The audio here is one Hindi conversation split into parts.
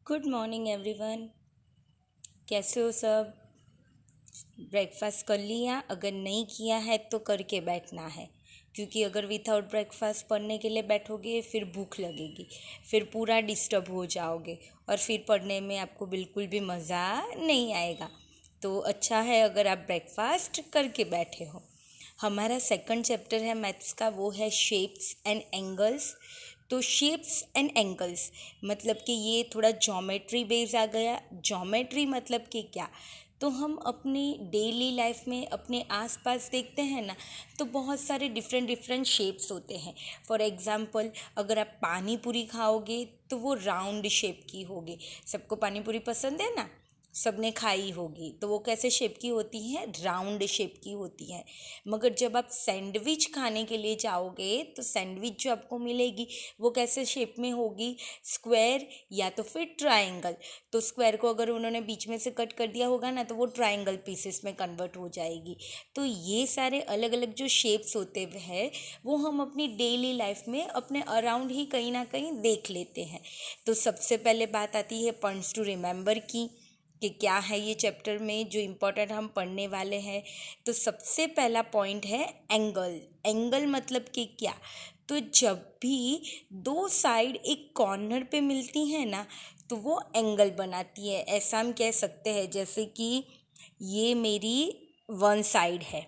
Good morning everyone. कैसे हो सब? ब्रेकफास्ट कर लिया? अगर नहीं किया है तो करके बैठना है, क्योंकि अगर विथआउट ब्रेकफास्ट पढ़ने के लिए बैठोगे फिर भूख लगेगी, फिर पूरा डिस्टर्ब हो जाओगे और फिर पढ़ने में आपको बिल्कुल भी मज़ा नहीं आएगा। तो अच्छा है अगर आप ब्रेकफास्ट करके बैठे हो। हमारा सेकंड चैप्टर है मैथ्स का, वो है शेप्स एंड एंगल्स। तो शेप्स एंड एंगल्स मतलब कि ये थोड़ा ज्योमेट्री बेस आ गया। ज्योमेट्री मतलब कि क्या, तो हम अपनी डेली लाइफ में अपने आसपास देखते हैं ना, तो बहुत सारे डिफरेंट डिफरेंट शेप्स होते हैं। फॉर एग्ज़ाम्पल, अगर आप पानी पूरी खाओगे तो वो राउंड शेप की होगी। सबको पानी पूरी पसंद है ना, सबने खाई होगी, तो वो कैसे शेप की होती है? राउंड शेप की होती है। मगर जब आप सैंडविच खाने के लिए जाओगे तो सैंडविच जो आपको मिलेगी वो कैसे शेप में होगी? स्क्वायर या तो फिर ट्रायंगल। तो स्क्वायर को अगर उन्होंने बीच में से कट कर दिया होगा ना, तो वो ट्रायंगल पीसेस में कन्वर्ट हो जाएगी। तो ये सारे अलग अलग जो शेप्स होते हैं वो हम अपनी डेली लाइफ में अपने अराउंड ही कहीं ना कहीं देख लेते हैं। तो सबसे पहले बात आती है पॉइंट्स टू रिमेंबर की, कि क्या है ये चैप्टर में जो इम्पोर्टेंट हम पढ़ने वाले हैं। तो सबसे पहला पॉइंट है एंगल। एंगल मतलब कि क्या, तो जब भी दो साइड एक कॉर्नर पे मिलती हैं ना, तो वो एंगल बनाती है। ऐसा हम कह सकते हैं जैसे कि ये मेरी वन साइड है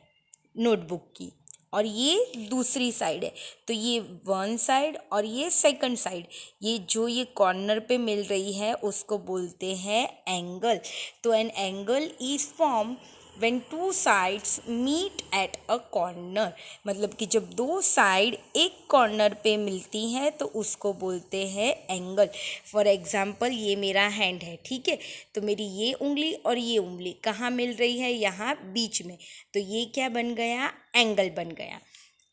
नोटबुक की और ये दूसरी साइड है, तो ये वन साइड और ये सेकंड साइड, ये जो ये कॉर्नर पे मिल रही है उसको बोलते हैं एंगल। तो an angle is form when two sides meet at a corner, मतलब कि जब दो साइड एक कॉर्नर पे मिलती हैं तो उसको बोलते हैं एंगल। फॉर एग्जांपल, ये मेरा हैंड है, ठीक है, तो मेरी ये उंगली और ये उंगली कहाँ मिल रही है? यहाँ बीच में। तो ये क्या बन गया? एंगल बन गया।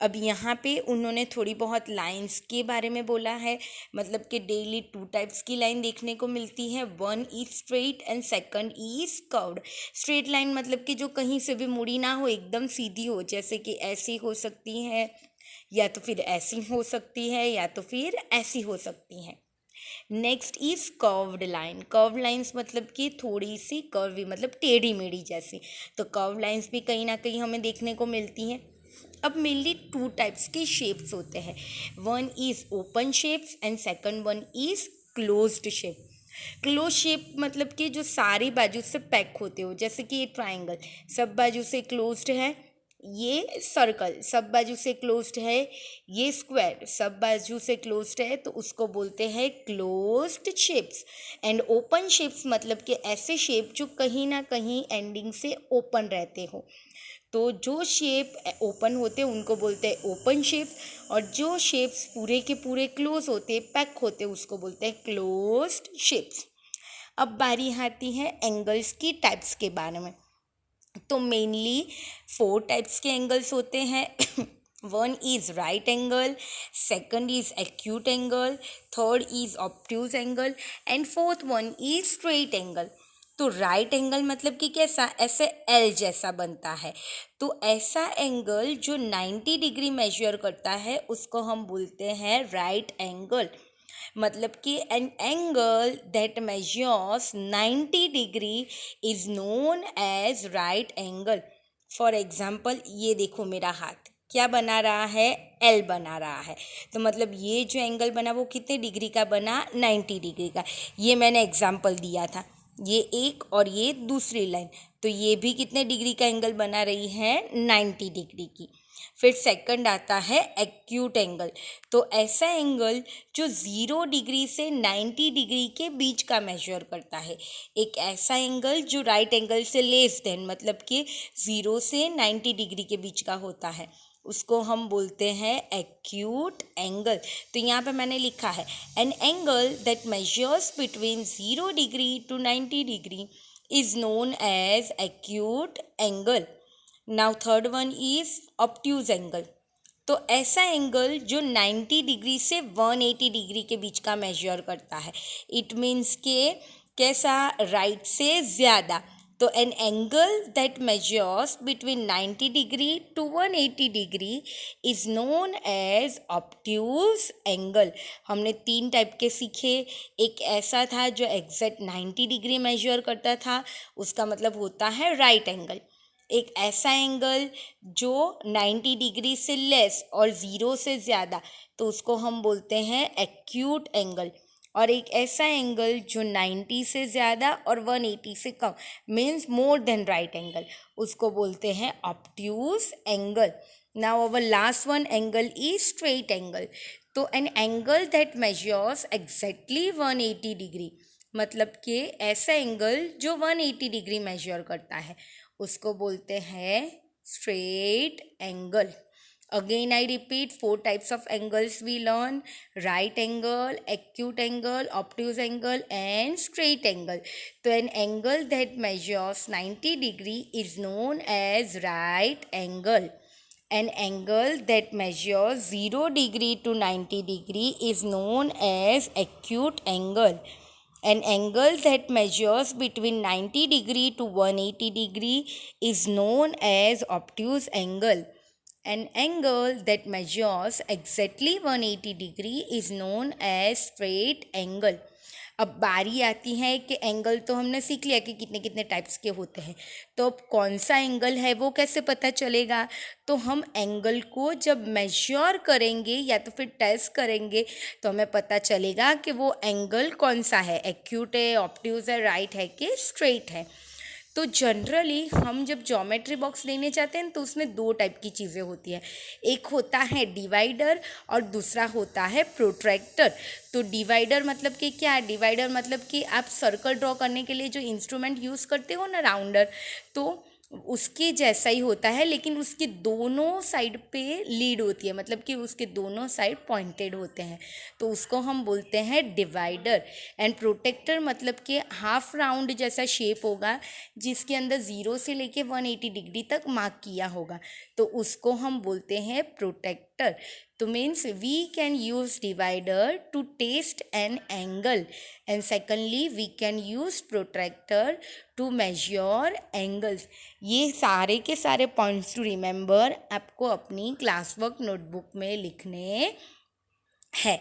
अब यहाँ पे उन्होंने थोड़ी बहुत लाइंस के बारे में बोला है, मतलब कि डेली टू टाइप्स की लाइन देखने को मिलती है। One is straight and second is curved. Straight line मतलब कि जो कहीं से भी मुड़ी ना हो, एकदम सीधी हो, जैसे कि ऐसी हो सकती है या तो फिर ऐसी हो सकती है या तो फिर ऐसी हो सकती हैं। Next is curved line. Curve lines मतलब कि थोड़ी सी कर्वी, मतलब टेढ़ी मेढ़ी जैसी। तो कर्व लाइंस भी कहीं ना कहीं हमें देखने को मिलती हैं। अब मेनली टू टाइप्स के शेप्स होते हैं। One is open shapes and second one is closed shape. Close shape मतलब कि जो सारी बाजू से पैक होते हो, जैसे कि ये ट्राइंगल सब बाजू से क्लोज्ड है, ये सर्कल सब बाजू से क्लोज्ड है, ये स्क्वायर सब बाजू से क्लोज्ड है, तो उसको बोलते हैं closed shapes. And open shapes मतलब कि ऐसे शेप जो कहीं ना कहीं एंडिंग से ओपन रहते हो। तो जो शेप ओपन होते हैं उनको बोलते हैं ओपन शेप्स, और जो शेप्स पूरे के पूरे क्लोज होते हैं, पैक होते हैं, उसको बोलते हैं क्लोज्ड शेप्स। अब बारी आती है एंगल्स की टाइप्स के बारे में। तो मेनली फोर टाइप्स के एंगल्स होते हैं। One is right angle, second is acute angle, third is obtuse angle and fourth one is straight angle. तो राइट एंगल मतलब कि कैसा? ऐसे एल जैसा बनता है। तो ऐसा एंगल जो 90 डिग्री मेजर करता है उसको हम बोलते हैं राइट एंगल। मतलब कि an angle that measures 90 degree is known as right angle. For example, ये देखो मेरा हाथ क्या बना रहा है? एल बना रहा है। तो मतलब ये जो एंगल बना वो कितने डिग्री का बना? 90 डिग्री का। ये मैंने एग्जाम्पल दिया था, ये एक और ये दूसरी लाइन, तो ये भी कितने डिग्री का एंगल बना रही है? 90 डिग्री की। फिर सेकंड आता है एक्यूट एंगल। तो ऐसा एंगल जो 0 डिग्री से 90 डिग्री के बीच का मेजर करता है। एक ऐसा एंगल जो राइट एंगल से लेस देन, मतलब कि 0 से 90 डिग्री के बीच का होता है, उसको हम बोलते हैं एक्यूट एंगल। तो यहाँ पे मैंने लिखा है an angle that measures between 0 degree to 90 degree is known as acute angle. Now third one is obtuse angle. तो ऐसा एंगल जो 90 डिग्री से 180 डिग्री के बीच का मेजर करता है। इट मीन्स के कैसा? राइट से ज़्यादा, तो an angle that measures between 90 degree to 180 degree is known as obtuse angle. हमने 3 टाइप के सीखे। एक ऐसा था जो एग्जैक्ट 90 डिग्री मेजर करता था, उसका मतलब होता है राइट एंगल। एक ऐसा एंगल जो 90 डिग्री से लेस और 0 से ज़्यादा, तो उसको हम बोलते हैं एक्यूट एंगल। और एक ऐसा एंगल जो 90 से ज़्यादा और 180 से कम, means more than right angle, उसको बोलते हैं obtuse angle. Now our last one angle is straight angle. तो an angle that measures exactly 180 degree, मतलब कि ऐसा एंगल जो 180 डिग्री मेजर करता है, उसको बोलते हैं straight angle. Again, I repeat, 4 types of angles we learn: right angle, acute angle, obtuse angle, and straight angle. So, an angle that measures 90 degree is known as right angle. An angle that measures 0 degree to 90 degree is known as acute angle. An angle that measures between 90 degree to 180 degree is known as obtuse angle. An angle that measures exactly 180 degree is known as straight angle. अब बारी आती है कि एंगल तो हमने सीख लिया कि कितने कितने टाइप्स के होते हैं, तो अब कौन सा एंगल है वो कैसे पता चलेगा? तो हम एंगल को जब मेजर करेंगे या तो फिर टेस्ट करेंगे तो हमें पता चलेगा कि वो एंगल कौन सा है, एक्यूट है, ऑब्ट्यूज है, राइट है कि स्ट्रेट है। तो जनरली हम जब ज्योमेट्री बॉक्स लेने जाते हैं तो उसमें 2 टाइप की चीज़ें होती हैं। एक होता है डिवाइडर और दूसरा होता है प्रोट्रैक्टर। तो डिवाइडर मतलब कि क्या है? डिवाइडर मतलब कि आप सर्कल ड्रॉ करने के लिए जो इंस्ट्रूमेंट यूज़ करते हो ना, राउंडर, तो उसके जैसा ही होता है, लेकिन उसके दोनों साइड पे लीड होती है, मतलब कि उसके दोनों साइड पॉइंटेड होते हैं, तो उसको हम बोलते हैं डिवाइडर। एंड प्रोटेक्टर मतलब कि हाफ राउंड जैसा शेप होगा जिसके अंदर 0 से लेके 180 डिग्री तक मार्क किया होगा, तो उसको हम बोलते हैं प्रोटेक्टर। तो means we can use divider to test an angle, and secondly we can use protractor to measure angles. ये सारे के सारे पॉइंट्स टू रिमेंबर आपको अपनी क्लास वर्क नोटबुक में लिखने हैं।